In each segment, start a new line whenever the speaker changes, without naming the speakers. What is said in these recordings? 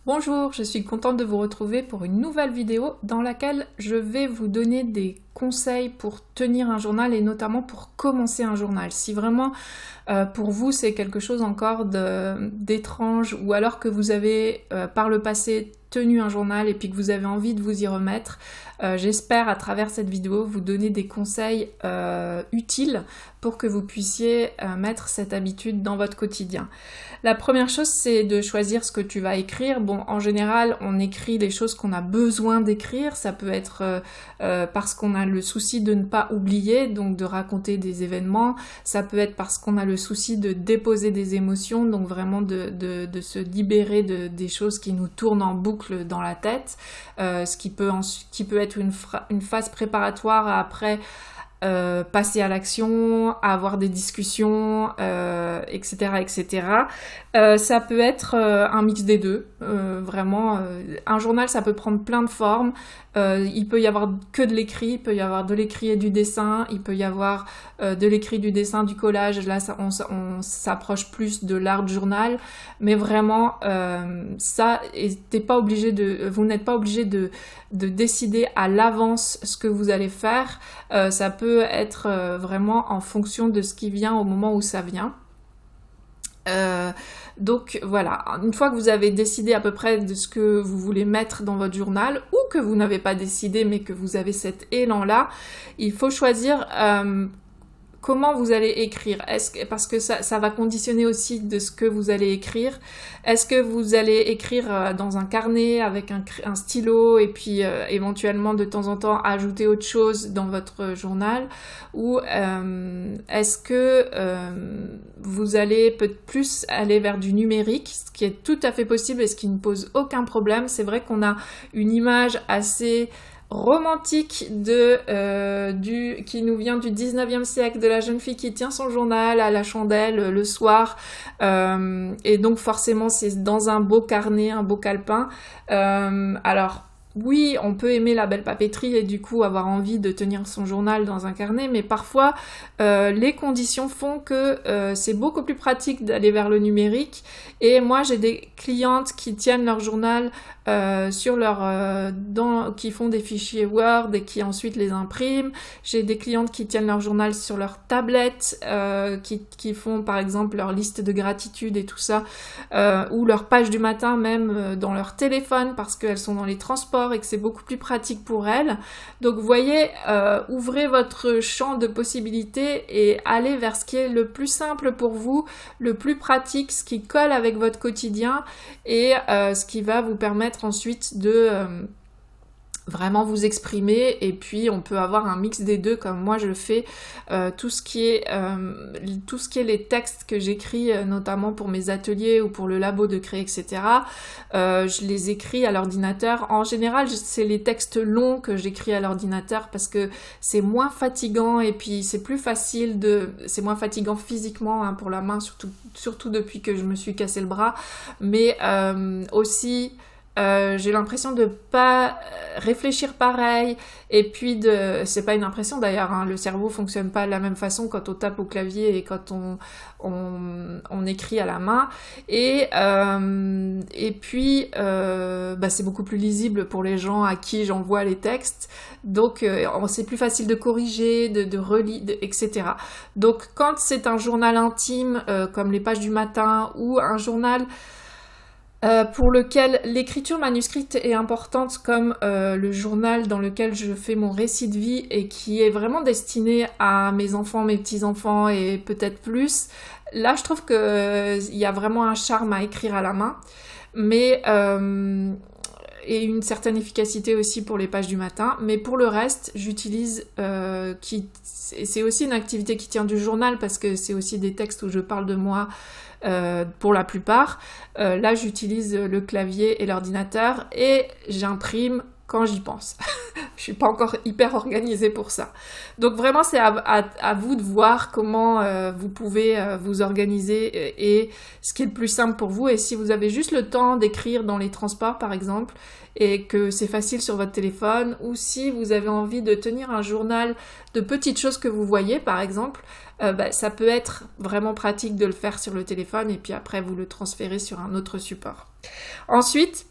Bonjour, je suis contente de vous retrouver pour une nouvelle vidéo dans laquelle je vais vous donner des conseils pour tenir un journal et notamment pour commencer un journal. Si vraiment pour vous c'est quelque chose encore d'étrange ou alors que vous avez par le passé tenu un journal et puis que vous avez envie de vous y remettre, j'espère à travers cette vidéo vous donner des conseils utiles pour que vous puissiez mettre cette habitude dans votre quotidien. La première chose, c'est de choisir ce que tu vas écrire. Bon, en général, on écrit les choses qu'on a besoin d'écrire. Ça peut être parce qu'on a le souci de ne pas oublier, donc de raconter des événements. Ça peut être parce qu'on a le souci de déposer des émotions, donc vraiment de se libérer des choses qui nous tournent en boucle dans la tête. Ce qui peut être une phase préparatoire à après passer à l'action, avoir des discussions, etc. etc. Ça peut être un mix des deux, vraiment. Un journal, ça peut prendre plein de formes. Il peut y avoir que de l'écrit, il peut y avoir de l'écrit et du dessin, il peut y avoir de l'écrit, du dessin, du collage. Là, on s'approche plus de l'art journal, mais vraiment, ça, vous n'êtes pas obligé de décider à l'avance ce que vous allez faire. Ça peut être vraiment en fonction de ce qui vient au moment où ça vient. Donc voilà, une fois que vous avez décidé à peu près de ce que vous voulez mettre dans votre journal, ou que vous n'avez pas décidé mais que vous avez cet élan-là, il faut choisir comment vous allez écrire. Parce que ça va conditionner aussi de ce que vous allez écrire. Est-ce que vous allez écrire dans un carnet avec un stylo et puis éventuellement de temps en temps ajouter autre chose dans votre journal, ou est-ce que vous allez peut-être plus aller vers du numérique, ce qui est tout à fait possible et ce qui ne pose aucun problème. C'est vrai qu'on a une image assez romantique qui nous vient du 19e siècle, de la jeune fille qui tient son journal à la chandelle le soir, et donc forcément c'est dans un beau carnet, un beau calepin. Alors oui, on peut aimer la belle papeterie et du coup avoir envie de tenir son journal dans un carnet, mais parfois les conditions font que c'est beaucoup plus pratique d'aller vers le numérique. Et moi j'ai des clientes qui tiennent leur journal qui font des fichiers Word et qui ensuite les impriment. J'ai des clientes qui tiennent leur journal sur leur tablette, qui font par exemple leur liste de gratitude et tout ça, ou leur page du matin même dans leur téléphone parce qu'elles sont dans les transports et que c'est beaucoup plus pratique pour elles. Donc vous voyez, ouvrez votre champ de possibilités et allez vers ce qui est le plus simple pour vous, le plus pratique, ce qui colle avec votre quotidien et ce qui va vous permettre ensuite de vraiment vous exprimer. Et puis on peut avoir un mix des deux comme moi je le fais. Tout ce qui est les textes que j'écris notamment pour mes ateliers ou pour le labo de créer, etc. Je les écris à l'ordinateur. En général c'est les textes longs que j'écris à l'ordinateur parce que c'est moins fatigant et puis c'est plus facile c'est moins fatigant physiquement pour la main, surtout depuis que je me suis cassé le bras, mais aussi j'ai l'impression de pas réfléchir pareil, et puis c'est pas une impression d'ailleurs, le cerveau fonctionne pas de la même façon quand on tape au clavier et quand on écrit à la main, et puis c'est beaucoup plus lisible pour les gens à qui j'envoie les textes, donc c'est plus facile de corriger, de relire, etc. Donc quand c'est un journal intime comme les pages du matin, ou un journal pour lequel l'écriture manuscrite est importante, comme le journal dans lequel je fais mon récit de vie et qui est vraiment destiné à mes enfants, mes petits-enfants et peut-être plus, là je trouve qu'il y a vraiment un charme à écrire à la main, mais et une certaine efficacité aussi pour les pages du matin. Mais pour le reste, j'utilise c'est aussi une activité qui tient du journal parce que c'est aussi des textes où je parle de moi pour la plupart. Là j'utilise le clavier et l'ordinateur et j'imprime quand j'y pense. Je suis pas encore hyper organisée pour ça. Donc vraiment c'est à vous de voir comment vous pouvez vous organiser et ce qui est le plus simple pour vous. Et si vous avez juste le temps d'écrire dans les transports par exemple, et que c'est facile sur votre téléphone, ou si vous avez envie de tenir un journal de petites choses que vous voyez par exemple, ça peut être vraiment pratique de le faire sur le téléphone et puis après vous le transférez sur un autre support. Ensuite,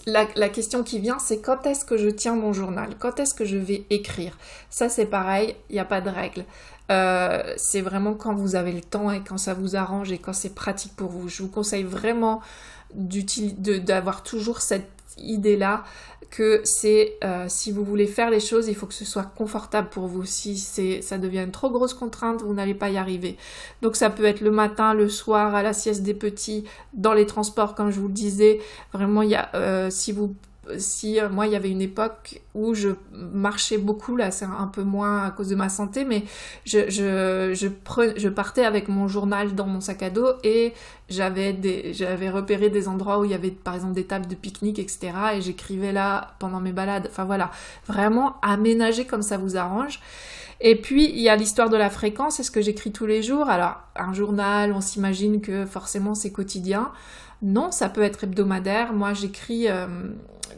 la question qui vient, c'est quand est-ce que je tiens mon journal? Quand est-ce que je vais écrire? Ça, c'est pareil, il n'y a pas de règle. C'est vraiment quand vous avez le temps et quand ça vous arrange et quand c'est pratique pour vous. Je vous conseille vraiment d'avoir toujours cette idée-là que c'est si vous voulez faire les choses, il faut que ce soit confortable pour vous. Si ça devient une trop grosse contrainte, vous n'allez pas y arriver. Donc ça peut être le matin, le soir, à la sieste des petits, dans les transports, comme je vous le disais. Vraiment, il y a moi, il y avait une époque où je marchais beaucoup, là c'est un peu moins à cause de ma santé, mais je partais avec mon journal dans mon sac à dos et j'avais repéré des endroits où il y avait par exemple des tables de pique-nique, etc. Et j'écrivais là pendant mes balades. Enfin voilà, vraiment aménager comme ça vous arrange. Et puis, il y a l'histoire de la fréquence, est-ce que j'écris tous les jours? Alors, un journal, on s'imagine que forcément c'est quotidien. Non, ça peut être hebdomadaire. Moi, j'écris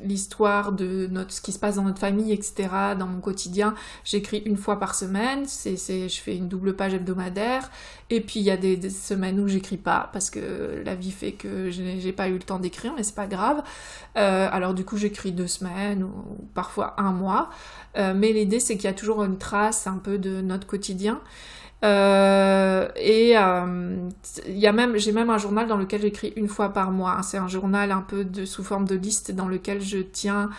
l'histoire de ce qui se passe dans notre famille, etc., dans mon quotidien. J'écris une fois par semaine. Je fais une double page hebdomadaire. Et puis, il y a des semaines où j'écris pas, parce que la vie fait que j'ai pas eu le temps d'écrire, mais c'est pas grave. Alors, du coup, j'écris 2 semaines, ou parfois 1 mois. Mais l'idée, c'est qu'il y a toujours une trace un peu de notre quotidien. J'ai même un journal dans lequel j'écris 1 fois par mois. C'est un journal un peu sous forme de liste dans lequel je tiens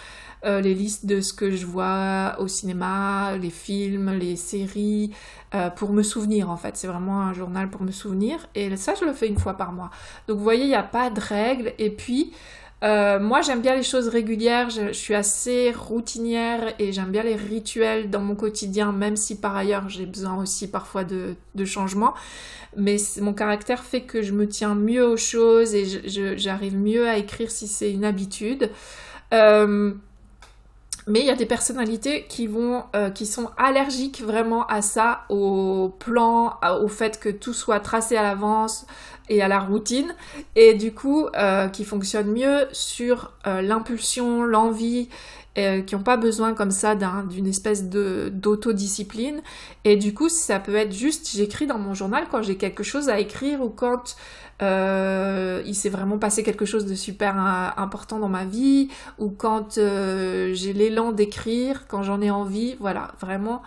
les listes de ce que je vois au cinéma, les films, les séries, pour me souvenir en fait. C'est vraiment un journal pour me souvenir. Et ça, je le fais 1 fois par mois. Donc vous voyez, il n'y a pas de règle. Et puis, moi j'aime bien les choses régulières, je suis assez routinière et j'aime bien les rituels dans mon quotidien, même si par ailleurs j'ai besoin aussi parfois de changements. Mais mon caractère fait que je me tiens mieux aux choses et j'arrive mieux à écrire si c'est une habitude. Mais il y a des personnalités qui sont allergiques vraiment à ça, au plan, au fait que tout soit tracé à l'avance et à la routine, et du coup qui fonctionnent mieux sur l'impulsion, l'envie, qui n'ont pas besoin comme ça d'une espèce d'autodiscipline. Et du coup, ça peut être juste, j'écris dans mon journal quand j'ai quelque chose à écrire ou quand il s'est vraiment passé quelque chose de super important dans ma vie, ou quand j'ai l'élan d'écrire, quand j'en ai envie. Voilà, vraiment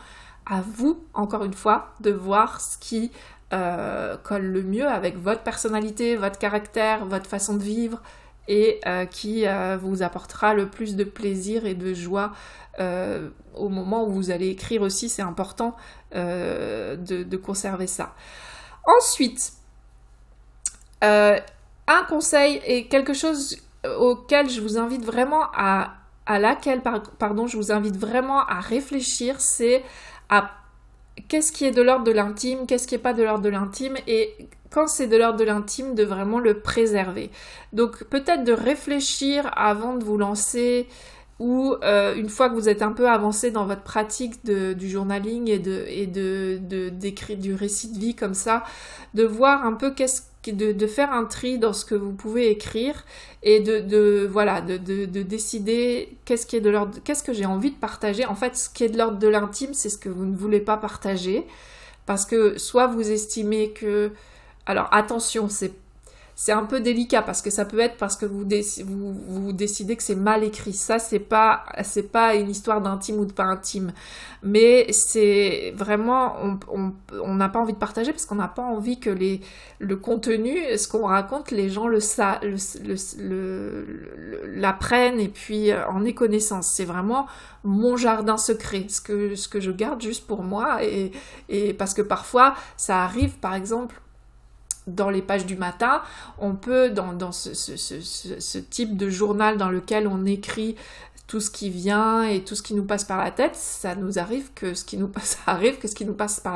à vous, encore une fois, de voir ce qui colle le mieux avec votre personnalité, votre caractère, votre façon de vivre, et qui vous apportera le plus de plaisir et de joie au moment où vous allez écrire aussi. C'est important de conserver ça. Ensuite, un conseil et quelque chose auquel je vous invite vraiment je vous invite vraiment à réfléchir, c'est à qu'est-ce qui est de l'ordre de l'intime, qu'est-ce qui n'est pas de l'ordre de l'intime, et quand c'est de l'ordre de l'intime, de vraiment le préserver. Donc peut-être de réfléchir avant de vous lancer, ou une fois que vous êtes un peu avancé dans votre pratique du journaling et d'écrire du récit de vie comme ça, de voir un peu de faire un tri dans ce que vous pouvez écrire et de décider qu'est-ce que j'ai envie de partager. En fait, ce qui est de l'ordre de l'intime, c'est ce que vous ne voulez pas partager, parce que soit vous estimez que... Alors attention, c'est un peu délicat, parce que ça peut être parce que vous décidez que c'est mal écrit. Ça, c'est pas une histoire d'intime ou de pas intime. Mais c'est vraiment, on n'a pas envie de partager parce qu'on n'a pas envie que le contenu, ce qu'on raconte, les gens l'apprennent et puis en aient connaissance. C'est vraiment mon jardin secret, ce que je garde juste pour moi, et parce que parfois, ça arrive, par exemple, dans les pages du matin, on peut, dans ce type de journal dans lequel on écrit tout ce qui vient et tout ce qui nous passe par la tête, ça arrive que ce qui nous passe par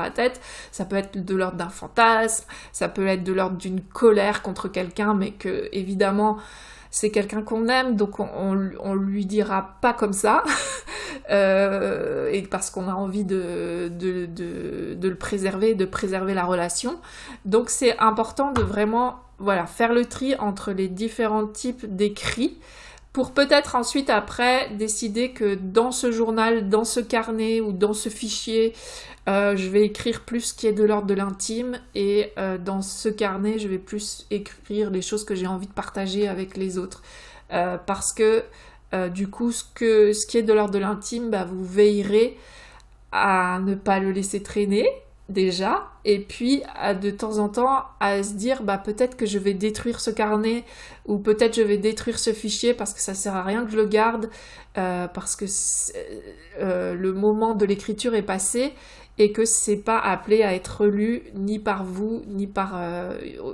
la tête, ça peut être de l'ordre d'un fantasme, ça peut être de l'ordre d'une colère contre quelqu'un, mais que, évidemment, c'est quelqu'un qu'on aime, donc on lui dira pas comme ça, et parce qu'on a envie de le préserver, de préserver la relation. Donc c'est important de vraiment faire le tri entre les différents types d'écrits, pour peut-être ensuite après décider que dans ce journal, dans ce carnet ou dans ce fichier, je vais écrire plus ce qui est de l'ordre de l'intime et dans ce carnet, je vais plus écrire les choses que j'ai envie de partager avec les autres. Parce que du coup, ce qui est de l'ordre de l'intime, bah, vous veillerez à ne pas le laisser traîner déjà, et puis de temps en temps à se dire bah peut-être que je vais détruire ce carnet ou peut-être je vais détruire ce fichier parce que ça sert à rien que je le garde, parce que le moment de l'écriture est passé et que c'est pas appelé à être lu ni par vous ni par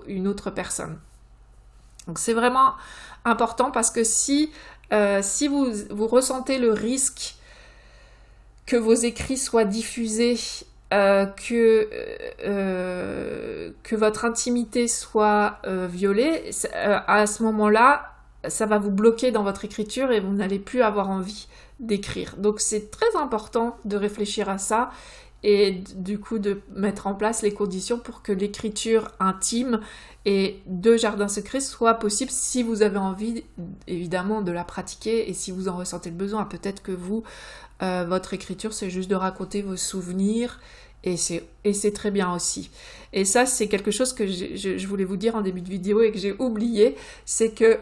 une autre personne. Donc c'est vraiment important parce que si vous ressentez le risque que vos écrits soient diffusés, que votre intimité soit violée, à ce moment-là, ça va vous bloquer dans votre écriture et vous n'allez plus avoir envie d'écrire. Donc c'est très important de réfléchir à ça et du coup de mettre en place les conditions pour que l'écriture intime et de Jardin Secret soit possible si vous avez envie évidemment de la pratiquer et si vous en ressentez le besoin. Peut-être que vous, votre écriture c'est juste de raconter vos souvenirs et c'est très bien aussi. Et ça c'est quelque chose que je voulais vous dire en début de vidéo et que j'ai oublié, c'est que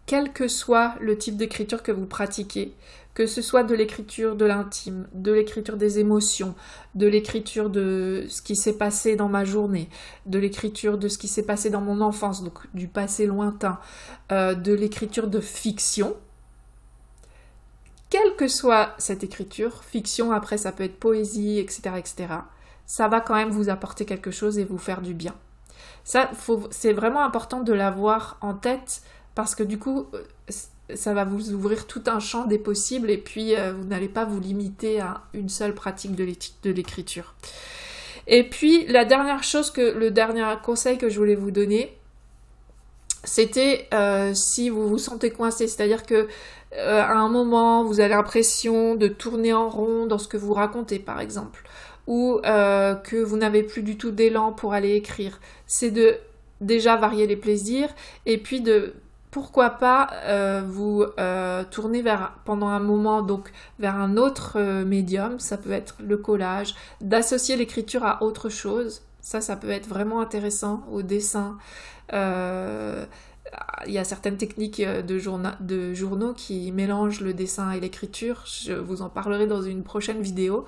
quel que soit le type d'écriture que vous pratiquez, que ce soit de l'écriture de l'intime, de l'écriture des émotions, de l'écriture de ce qui s'est passé dans ma journée, de l'écriture de ce qui s'est passé dans mon enfance, donc du passé lointain, de l'écriture de fiction, quelle que soit cette écriture, fiction après ça peut être poésie, etc., etc., ça va quand même vous apporter quelque chose et vous faire du bien. Ça, c'est vraiment important de l'avoir en tête parce que du coup, ça va vous ouvrir tout un champ des possibles et puis vous n'allez pas vous limiter à une seule pratique de l'écriture. Et puis, le dernier conseil que je voulais vous donner, c'était si vous vous sentez coincé, c'est-à-dire que à un moment, vous avez l'impression de tourner en rond dans ce que vous racontez, par exemple, ou que vous n'avez plus du tout d'élan pour aller écrire, c'est de déjà varier les plaisirs et puis de pourquoi pas vous tourner pendant un moment donc vers un autre médium, ça peut être le collage, d'associer l'écriture à autre chose, ça peut être vraiment intéressant, au dessin. Il y a certaines techniques de journaux qui mélangent le dessin et l'écriture, je vous en parlerai dans une prochaine vidéo.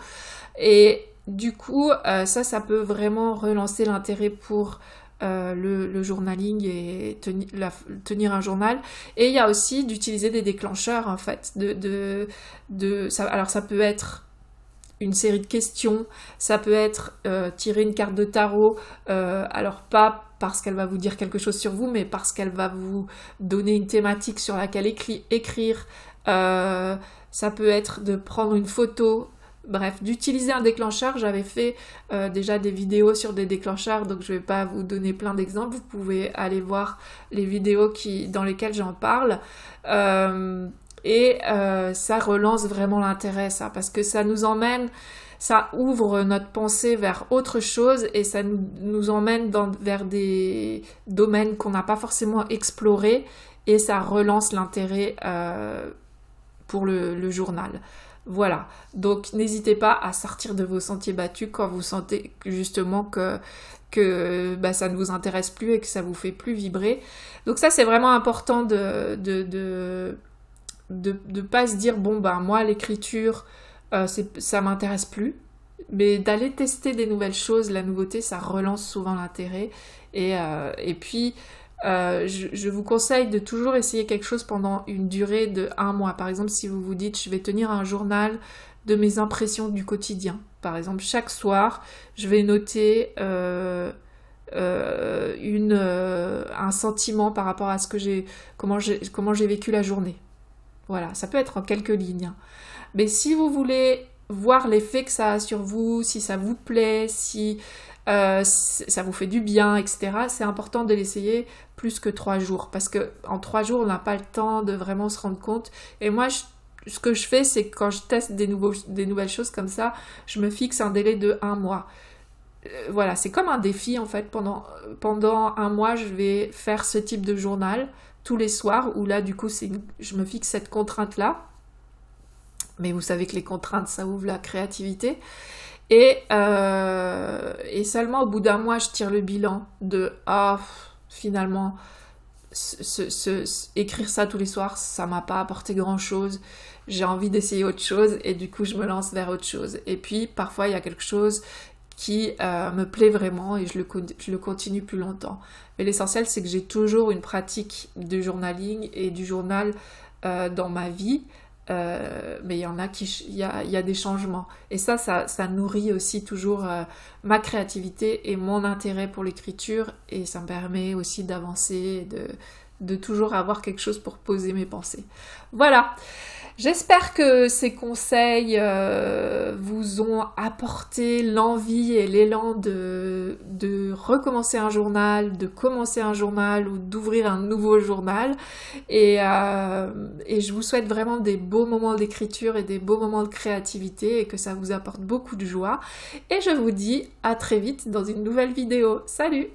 Et du coup, ça peut vraiment relancer l'intérêt pour le journaling et tenir un journal. Et il y a aussi d'utiliser des déclencheurs en fait. Alors ça peut être une série de questions, ça peut être tirer une carte de tarot, alors pas parce qu'elle va vous dire quelque chose sur vous, mais parce qu'elle va vous donner une thématique sur laquelle écrire. Ça peut être de prendre une photo. Bref, d'utiliser un déclencheur, j'avais fait déjà des vidéos sur des déclencheurs, donc je ne vais pas vous donner plein d'exemples, vous pouvez aller voir les vidéos dans lesquelles j'en parle. Ça relance vraiment l'intérêt, ça, parce que ça ouvre notre pensée vers autre chose et ça nous emmène vers des domaines qu'on n'a pas forcément explorés et ça relance l'intérêt pour le journal. Voilà, donc n'hésitez pas à sortir de vos sentiers battus quand vous sentez justement que ça ne vous intéresse plus et que ça vous fait plus vibrer. Donc ça c'est vraiment important de pas se dire bon bah moi l'écriture ça m'intéresse plus, mais d'aller tester des nouvelles choses, la nouveauté ça relance souvent l'intérêt et puis je vous conseille de toujours essayer quelque chose pendant une durée de 1 mois. Par exemple, si vous vous dites je vais tenir un journal de mes impressions du quotidien. Par exemple, chaque soir, je vais noter un sentiment par rapport à comment j'ai vécu la journée. Voilà, ça peut être en quelques lignes. Mais si vous voulez voir l'effet que ça a sur vous, si ça vous plaît, si ça vous fait du bien, etc., c'est important de l'essayer plus que 3 jours. Parce qu'en 3 jours, on n'a pas le temps de vraiment se rendre compte. Et moi, ce que je fais, c'est que quand je teste des nouvelles choses comme ça, je me fixe un délai de 1 mois. voilà, c'est comme un défi en fait. Pendant un mois, je vais faire ce type de journal tous les soirs, où là, du coup, je me fixe cette contrainte-là. Mais vous savez que les contraintes, ça ouvre la créativité. Et seulement au bout d'un mois, je tire le bilan de finalement, écrire ça tous les soirs, ça m'a pas apporté grand-chose. J'ai envie d'essayer autre chose et du coup, je me lance vers autre chose. Et puis, parfois, il y a quelque chose qui me plaît vraiment et je le continue plus longtemps. Mais l'essentiel, c'est que j'ai toujours une pratique de journaling et du journal dans ma vie. Mais il y en a il y a des changements. Et ça nourrit aussi toujours ma créativité et mon intérêt pour l'écriture. Et ça me permet aussi d'avancer, de toujours avoir quelque chose pour poser mes pensées. Voilà. J'espère que ces conseils vous ont apporté l'envie et l'élan de recommencer un journal, de commencer un journal ou d'ouvrir un nouveau journal. Et je vous souhaite vraiment des beaux moments d'écriture et des beaux moments de créativité et que ça vous apporte beaucoup de joie. Et je vous dis à très vite dans une nouvelle vidéo. Salut!